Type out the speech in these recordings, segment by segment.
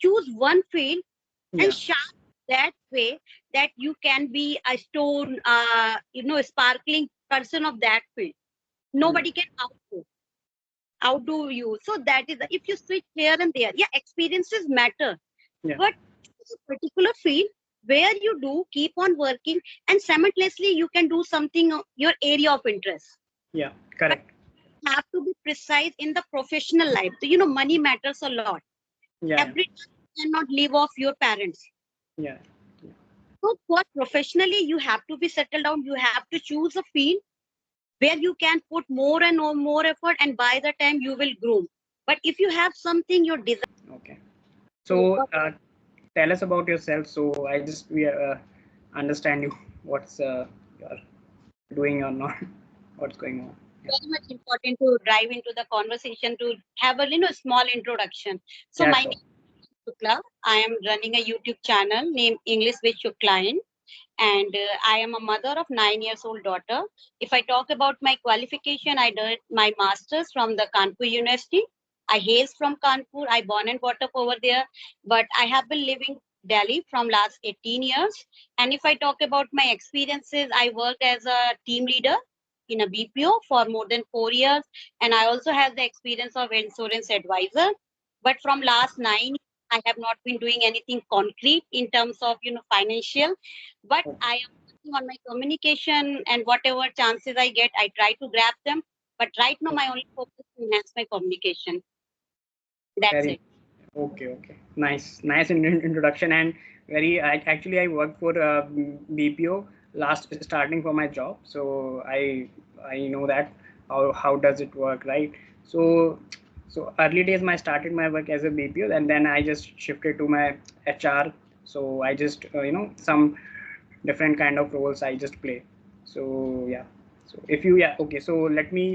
choose one field Yeah. and sharp that way that you can be a stone, sparkling person of that field. Yeah. Nobody can outdo you. So that is, if you switch here and there, yeah, experiences matter. Yeah. But it's a particular field where you do keep on working and simultaneously you can do something your area of interest. Yeah. But Correct. you have to be precise in the professional life. So, money matters a lot. Yeah. Yeah. Every time you cannot live off your parents. Yeah. So for professionally, you have to be settled down. You have to choose a field where you can put more and more effort, and by the time you will groom. But if you have something your desire, Okay. So tell us about yourself. So I just we understand you what's you're doing or not, what's going on. Yeah. very much important to dive into the conversation to have a small introduction. So Yeah. my Sure. name is Shukla. I am running a YouTube channel named Englishwithshuklaeen, and I am a mother of 9 years old daughter. If I talk about my qualification, I did my masters from the Kanpur University. I hail from Kanpur. I born and brought up over there, but I have been living Delhi from last 18 years. And if I talk about my experiences, I worked as a team leader in a BPO for more than 4 years, and I also have the experience of insurance advisor. But from last 9 years, I have not been doing anything concrete in terms of financial, but Okay. I am working on my communication, and whatever chances I get, I try to grab them. But right now, my only focus is to enhance my communication. That's Very it. okay. Okay. Nice. Nice introduction and very. Actually I worked for BPO last starting for my job, so I know that how does it work, right? So early days I started my work as a BPO, and then I just shifted to my HR. So I just some different kind of roles I just play. So yeah. So if you yeah okay. So let me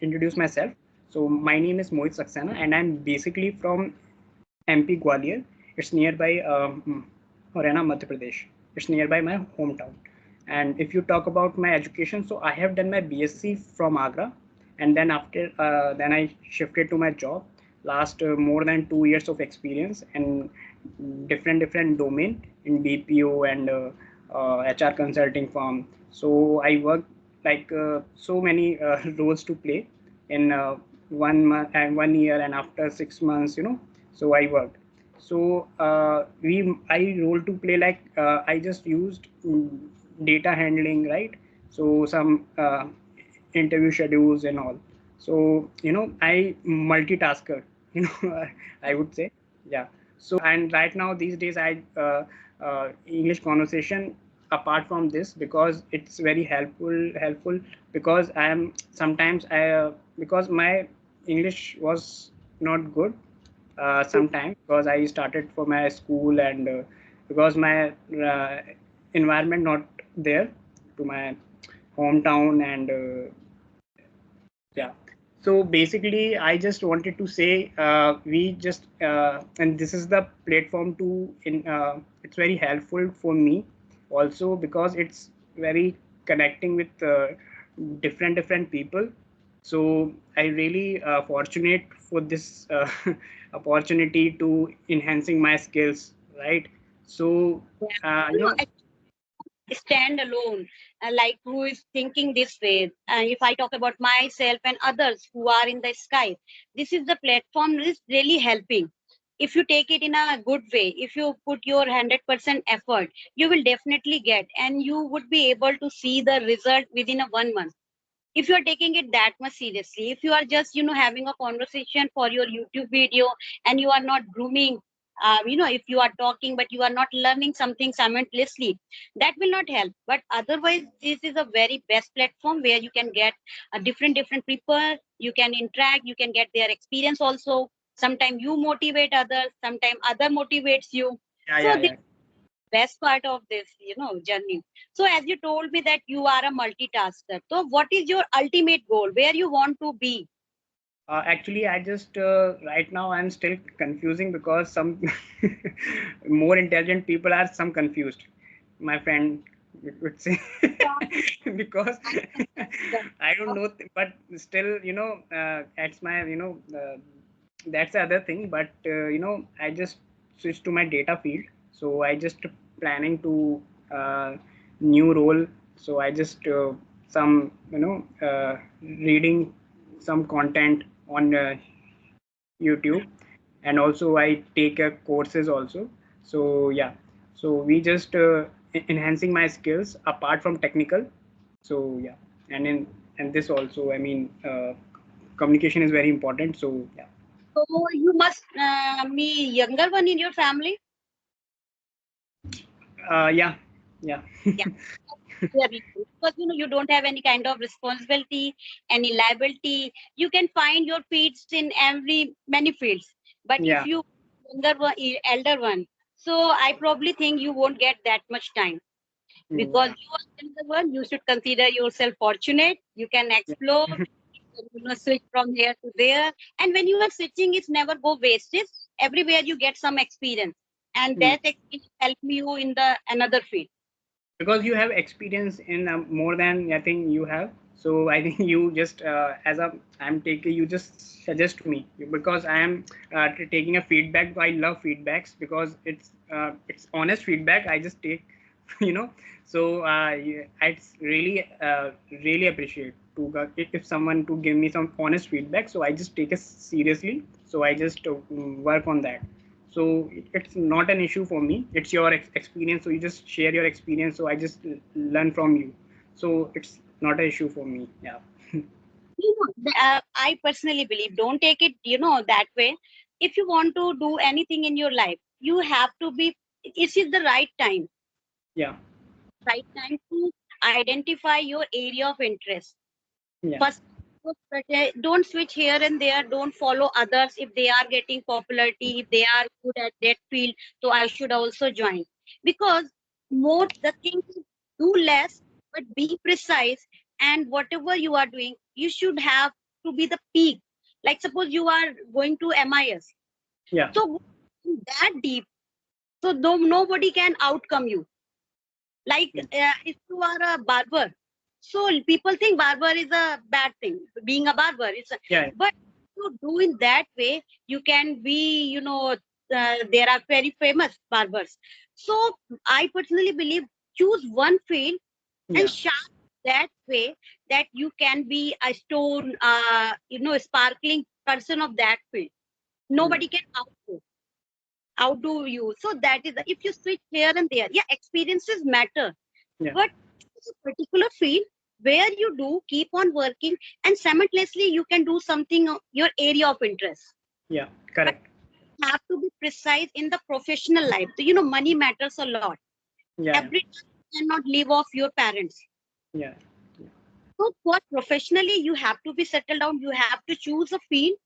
introduce myself. So my name is Mohit Saxena, and I'm basically from MP Gwalior. It's nearby Haryana, Madhya Pradesh. It's nearby my hometown. And if you talk about my education, so I have done my BSc from Agra, and then after then I shifted to my job. Last more than 2 years of experience and different domain in BPO and HR consulting firm. So I work like so many roles to play in 1 month and 1 year, and after 6 months, so I worked. So I role to play like I just used data handling, right? So some interview schedules and all. So I multitasker, I would say. Yeah. So and right now these days I English conversation apart from this, because it's very helpful, because I am sometimes I because my English was not good sometime, because I started for my school, and because my environment not there to my hometown, and yeah. So basically, I just wanted to say we just and this is the platform to in. It's very helpful for me also, because it's very connecting with different people. So I really fortunate for this opportunity to enhancing my skills, right? So Yeah. you know I stand alone, like who is thinking this way. If I talk about myself and others who are in the sky, this is the platform is really helping. If you take it in a good way, if you put your 100% effort, you will definitely get, and you would be able to see the result within a 1 month. If you are taking it that much seriously, if you are just having a conversation for your YouTube video and you are not grooming, if you are talking but you are not learning something simultaneously, that will not help. But otherwise, this is a very best platform where you can get a different people, you can interact, you can get their experience also. Sometimes you motivate others, sometimes other motivates you. yeah, So yeah, yeah. best part of this journey. So as you told me that you are a multitasker, so what is your ultimate goal, where you want to be? Actually, I just right now I'm still confusing, because some more intelligent people are some confused. My friend would say because I don't know, but still, that's my that's the other thing. But I just switch to my data field. So I just planning to uh, new role. So I just some reading some content on YouTube, and also I take courses also. So yeah, so we just enhancing my skills apart from technical. So yeah, and in and this also, I mean, communication is very important. So yeah. So you must be younger one in your family. Yeah, yeah. Yeah. Yeah, because you don't have any kind of responsibility, any liability. You can find your feats in every many fields. But if Yeah. you younger one, elder one, so I probably think you won't get that much time because Yeah. you are elder one. You should consider yourself fortunate. You can Yeah. explore, switch from here to there. And when you are switching, it's never go wasted. Everywhere you get some experience, and Hmm. that experience help you in the another field. Because you have experience in more than I think you have. So I think you just as a I'm taking, you just suggest to me, because I am taking a feedback. I love feedbacks because it's honest feedback. I just take you know. So yeah, it's really really appreciate to if someone to give me some honest feedback. So I just take it seriously. So I just work on that. So it's not an issue for me. It's your experience, so you just share your experience, so I just learn from you. So it's not an issue for me. Yeah. I personally believe don't take it, that way. If you want to do anything in your life, you have to be, it is the Yeah. right time to identify your area of interest. Yeah. First, don't switch here and there. Don't follow others if they are getting popularity, if they are good at that field. So I should also join because more the thing is do less, but be precise. And whatever you are doing, you should have to be the peak. Like suppose you are going to MIS, Yeah. so go that deep, so nobody can outcome you. Like Yeah. if you are a barber, so people think barber is a bad thing, being a barber Yeah. but to do in that way you can be, there are very famous barbers. So I personally believe choose one field and Yeah. sharp that way that you can be a stone, sparkling person of that field. Yeah. Nobody can outdo you. So that is if you switch here and there, yeah, experiences matter, Yeah. but it's a particular field where you do keep on working and simultaneously you can do something your area of interest. Yeah. But Correct. you have to be precise in the professional life. So, money matters a lot. Yeah. Yeah. Every time you cannot live off your parents. Yeah. Yeah. So for professionally, you have to be settled down. You have to choose a field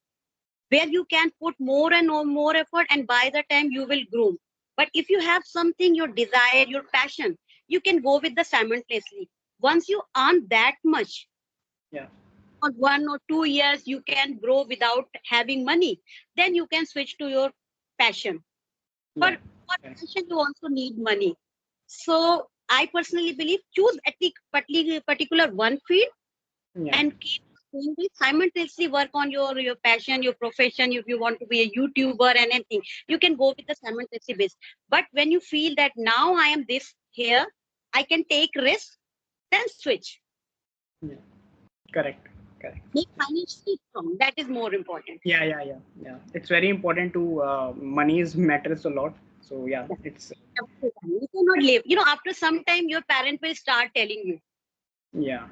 where you can put more and more effort, and by the time you will groom. But if you have something, your desire, your passion, you can go with the simultaneously. Once you earn that much, Yeah. or 1 or 2 years, you can grow without having money. Then you can switch to your passion. Yeah. For Correct. passion, you also need money. So I personally believe choose at least particular one field Yeah. and keep doing it. Simultaneously work on your passion, your profession. If you want to be a YouTuber and anything, you can go with the simultaneously base. But when you feel that now I am this here, I can take risk, then switch. Yeah. Correct. Correct. Make financially strong. That is more important. Yeah. Yeah. Yeah. Yeah. It's very important to money's matters a lot. So yeah, it's You cannot live. After some time, your parent will start telling you. yeah.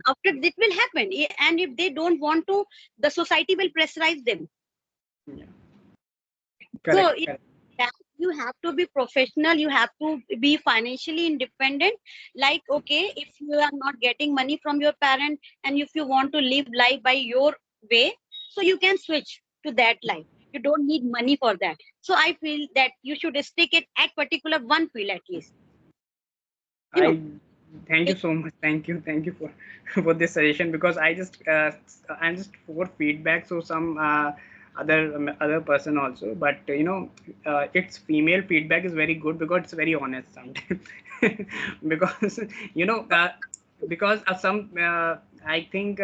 After it will happen, and if they don't want to, the society will pressurize them. Yeah. So Correct. Correct. that you have to be professional, you have to be financially independent. Like, okay, if you are not getting money from your parent and if you want to live life by your way, so you can switch to that life. You don't need money for that. So I feel that you should stick it at particular one field at least. You know, I thank you take so much. Thank you for for this suggestion, because I just I'm just for feedback. So some other person also, but it's female feedback is very good because it's very honest sometimes. Because you know because some I think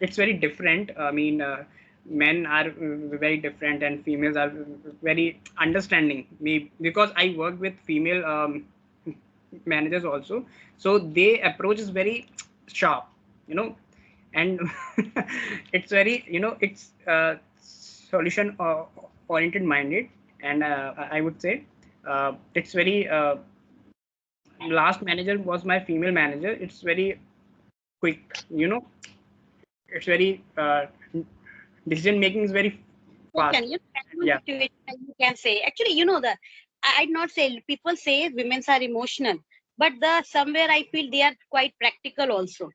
it's very different. I mean. men are very different and females are very understanding. Me, because I work with female managers also, so they approach is very sharp, you know, and it's very, it's solution oriented minded, and I would say it's very last manager was my female manager. It's very quick, it's very decision making is very fast. Situation, Yeah, situation, you can say. Actually, the I'd not say people say women are emotional, but the somewhere I feel they are quite practical also.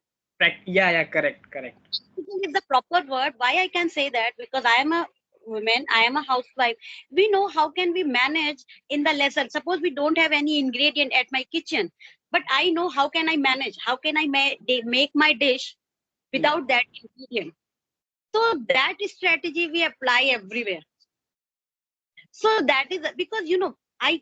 yeah, yeah, correct, correct. Practical is the proper word. Why I can say that? Because I am a woman, I am a housewife. We know how can we manage in the lesson. Suppose we don't have any ingredient at my kitchen, but I know how can I manage. How can I make my dish Yeah. without that ingredient? So that strategy we apply everywhere. So that is because I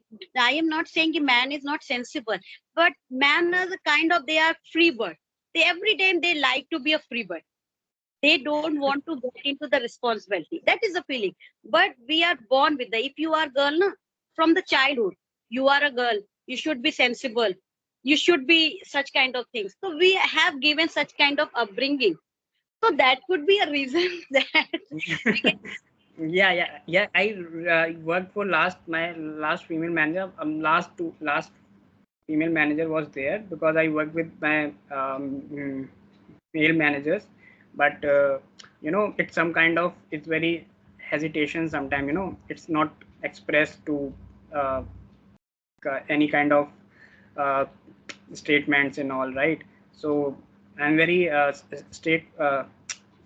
am not saying a man is not sensible, but man is a kind of they are free bird. They every time they like to be a free bird. They don't want to get into the responsibility. That is the feeling. But we are born with the. If you are girl, na, from the childhood, you are a girl. You should be sensible. You should be such kind of things. So we have given such kind of upbringing. So that could be a reason that we get. Yeah, yeah, yeah. I worked for my last female manager. Last female manager was there because I worked with my male managers, but it's some kind of, it's very hesitation sometimes. It's not expressed to uh, any kind of uh, statements and all, right? So I'm very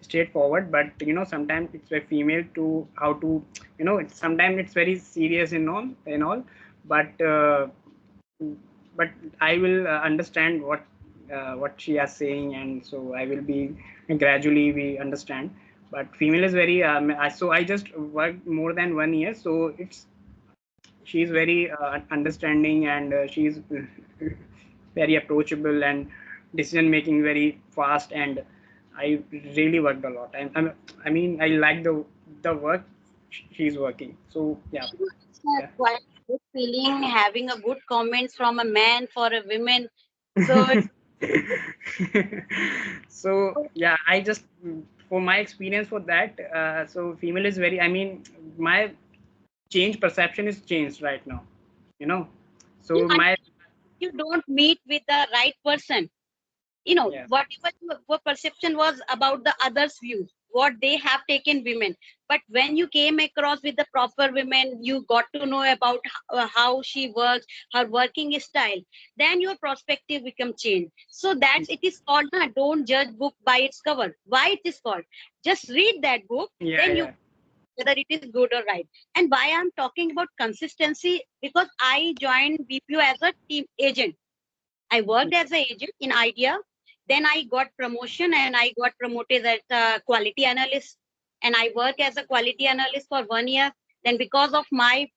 straightforward, but sometimes it's very female to how to, sometimes it's very serious and all, but but I will understand what she is saying, and so I will be gradually we understand. But female is very so I just worked more than 1 year, so she's very understanding, and she's very approachable, and decision making very fast, and I really worked a lot, and I mean I like the work she's working, so yeah. It's a Yeah. quite good feeling having a good comments from a man for a woman. So it's So yeah, I just, for my experience for that, so female is very, I mean, my change perception is changed right now, you know you so know, my, you don't meet with the right person. yeah, Whatever your perception was about the others' views, what they have taken women. But when you came across with the proper women, you got to know about how she works, her working style. Then your perspective become changed. So that's it is called. Na, don't judge book by its cover. Why it is called? Just read that book, yeah, then you yeah, whether it is good or right. And why I'm talking about consistency because I joined BPO as a team agent. I worked as an agent in idea. Then I got promotion and I got promoted as a quality analyst. And I work as a quality analyst for 1 year. Then because of my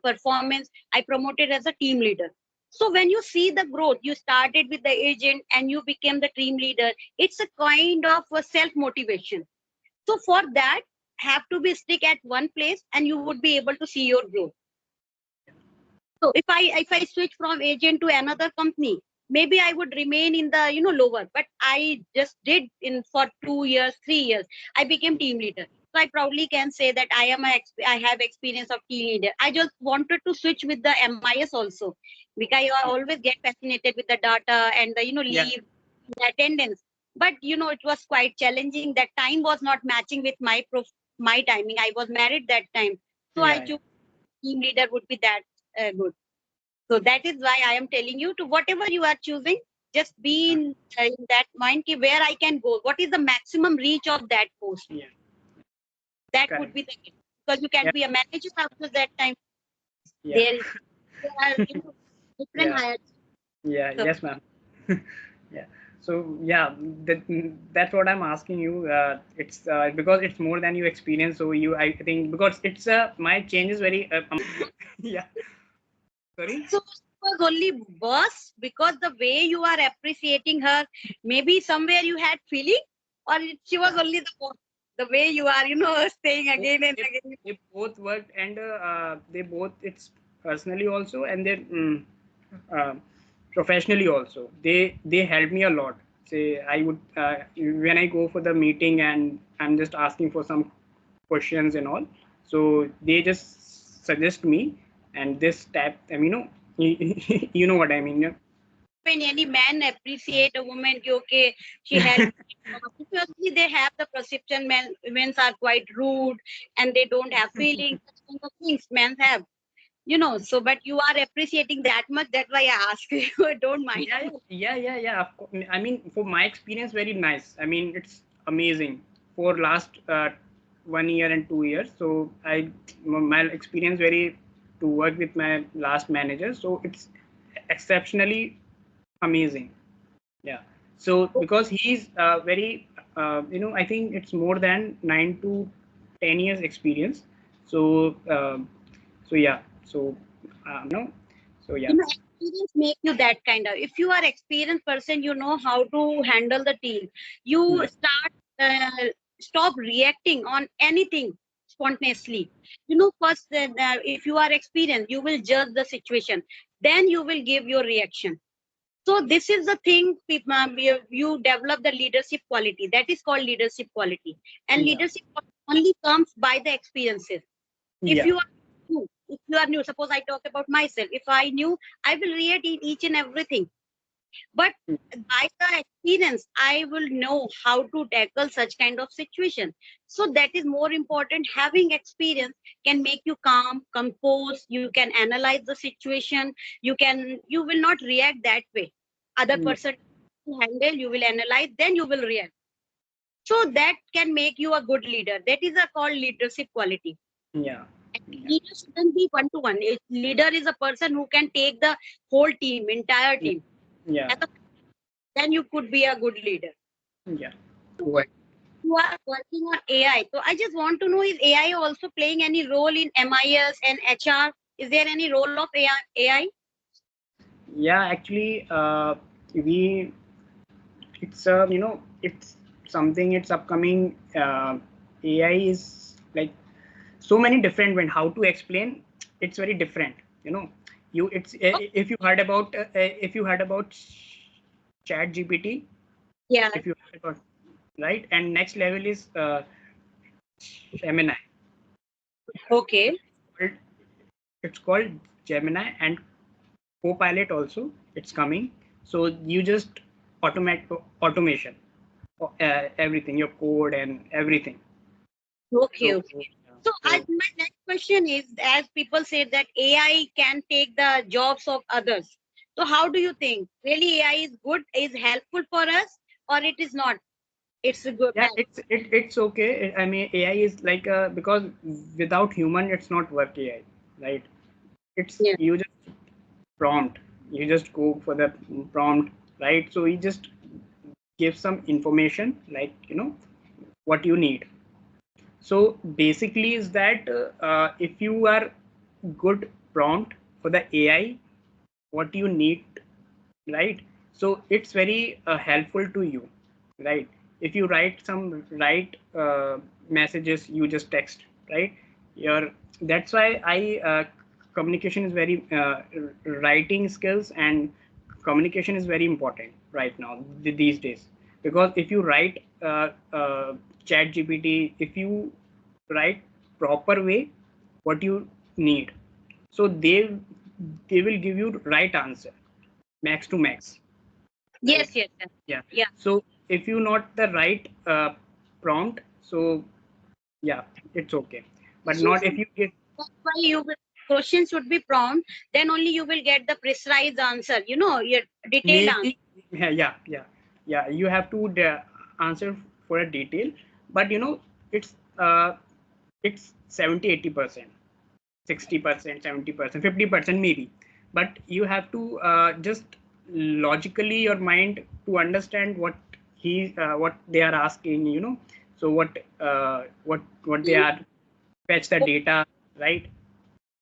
performance, I promoted as a team leader. So when you see the growth, you started with the agent and you became the team leader. It's a kind of a self motivation. So for that, have to be stick at one place and you would be able to see your growth. So if I switch from agent to another company, maybe I would remain in the lower. But I just did in for 2 years, 3 years. I became team leader. So I proudly can say that I have experience of team leader. I just wanted to switch with the MIS also because I always get fascinated with the data and the yeah, leave, the attendance. But it was quite challenging. That time was not matching with my timing. I was married that time, so I yeah, yeah, chose team leader would be that good. So that is why I am telling you to whatever you are choosing, just be in that mind ki where I can go. What is the maximum reach of that post? yeah, That would correct, be the case. Because you can yeah, be a manager after that time. yeah, There are different yeah, hires. yeah, So yes, ma'am. Yeah, so yeah, that, that's what I'm asking you. It's because it's more than you experience, so I think because it's my change is very yeah, sorry. so she was only boss because the way you are appreciating her, maybe somewhere you had feeling, or she was only the boss. The way you are, saying Both- again and they, again. they both worked, and they both, it's personally also, and then uh, professionally also. They helped me a lot. Say I would, when I go for the meeting and I'm just asking for some questions and all, so they just suggest me, and this type. I mean, you know what I mean. Yeah? When any man appreciate a woman, ki, okay, she helped. Obviously, they have the perception men are quite rude and they don't have feelings. Such kind of things men have, So, but you are appreciating that much. That's why I ask you. Don't mind. Yeah. Of course. I mean, for my experience, very nice. I mean, it's amazing. For last 1 year and 2 years, so my experience very to work with my last manager. So it's exceptionally amazing. Yeah. So because he's very, I think it's more than 9 to 10 years experience. So yeah. So So yeah. Experience make you that kind of. If you are experienced person, you know how to handle the team. You Yeah. stop reacting on anything spontaneously. First, if you are experienced, you will judge the situation. Then you will give your reaction. So this is the thing, you develop the leadership quality. That is called leadership quality. And Yeah. leadership only comes by the experiences. If Yeah. you are new, suppose I talk about myself. If I knew, I will react in each and everything. But by the experience, I will know how to tackle such kind of situation. So that is more important. Having experience can make you calm, composed. You can analyze the situation. You will not react that way. Other Yeah. person to handle, you will analyze, then you will react. So that can make you a good leader. That is a called leadership quality. Yeah. Yeah. Leader shouldn't be one to one. Leader is a person who can take the whole team, entire Yeah. team. Yeah. Then you could be a good leader. Yeah. You are working on AI. So I just want to know, is AI also playing any role in MIS and HR? Is there any role of AI? Yeah. Actually, we it's it's something, it's upcoming. AI is like so many different when how to explain. It's very different. You it's if you heard about Chat GPT, Yeah. if you heard about, right, and next level is Gemini. Okay. Called- It's called Gemini, and Copilot also. It's coming. So you just automation, everything, your code and everything. Okay. So Okay. So so my next question is, as people say that AI can take the jobs of others. So how do you think? Really, AI is good, is helpful for us, or it is not? It's a good yeah, bad. it's okay. I mean, AI is like, because without human, it's not work AI, right? It's Yeah. you just prompt, you just go for the prompt, right? So you just give some information, like what you need. So basically, is that if you are good prompt for the AI, what you need, right? So it's very helpful to you, right? If you write some right messages, you just text, right? Your That's why communication is very writing skills and communication is very important right now, these days. Because if you write Chat GPT, if you write proper way what you need, so they will give you right answer, max to max, right? Yes. Yes. Yes. Yeah. Yeah. So if you not the right prompt, so yeah, it's okay. But Questions not if should, you get that's why questions should be prompt. Then only you will get the precise answer. Your detailed answer. maybe. Yeah, you have to answer for a detail, but it's uh it's 70-80%, 60%, 70%, 50% maybe. But you have to just logically your mind to understand what they are asking, so what they are, fetch the data, right?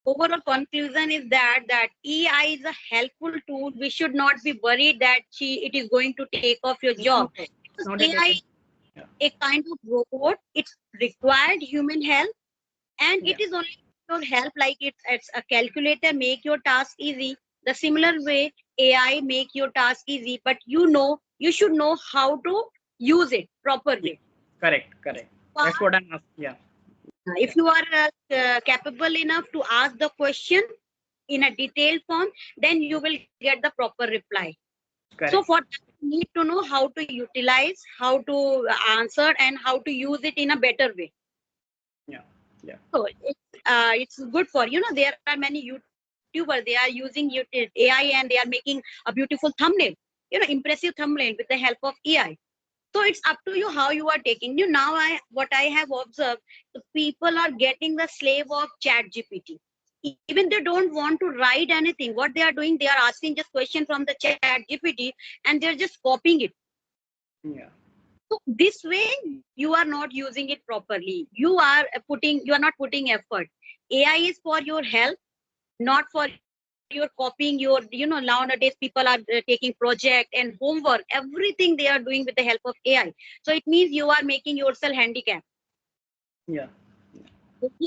Overall conclusion is that AI is a helpful tool. We should not be worried that it is going to take off your No, job. no, it's Because not AI, a a kind of robot. It's required human help, and Yeah. it is only your help. Like it's a calculator make your task easy. The similar way AI make your task easy, but you should know how to use it proper Yeah. way. Correct. Correct. That's But what I'm asking. Yeah. Yeah. if you are capable enough to ask the question in a detailed form, then you will get the proper reply. So for Correct. that, you need to know how to utilize, how to answer, and how to use it in a better way. Yeah. Yeah. So it's good for there are many YouTubers, they are using AI and they are making a beautiful thumbnail, impressive thumbnail with the help of AI. So it's up to you how you are taking. Now what I have observed, the people are getting the slave of Chat GPT. Even they don't want to write anything. What they are doing, they are asking just question from the Chat GPT and they're just copying it. Yeah. So this way you are not using it properly. You are not putting effort. AI is for your help, not for your copying nowadays people are taking project and homework, everything they are doing with the help of AI. So it means you are making yourself handicapped. Yeah.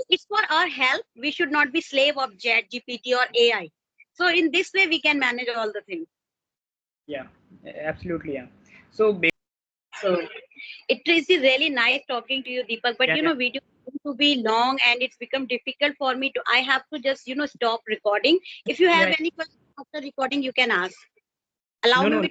It's for our help. We should not be slave of Chat GPT or AI. So in this way we can manage all the things. Yeah. Absolutely. Yeah. So. So it is really nice talking to you, Deepak, but Yeah. Yeah. video to be long and it's become difficult for me to, I have to just stop recording. If you Yeah. have any questions after recording, you can ask. No. Allow me No. with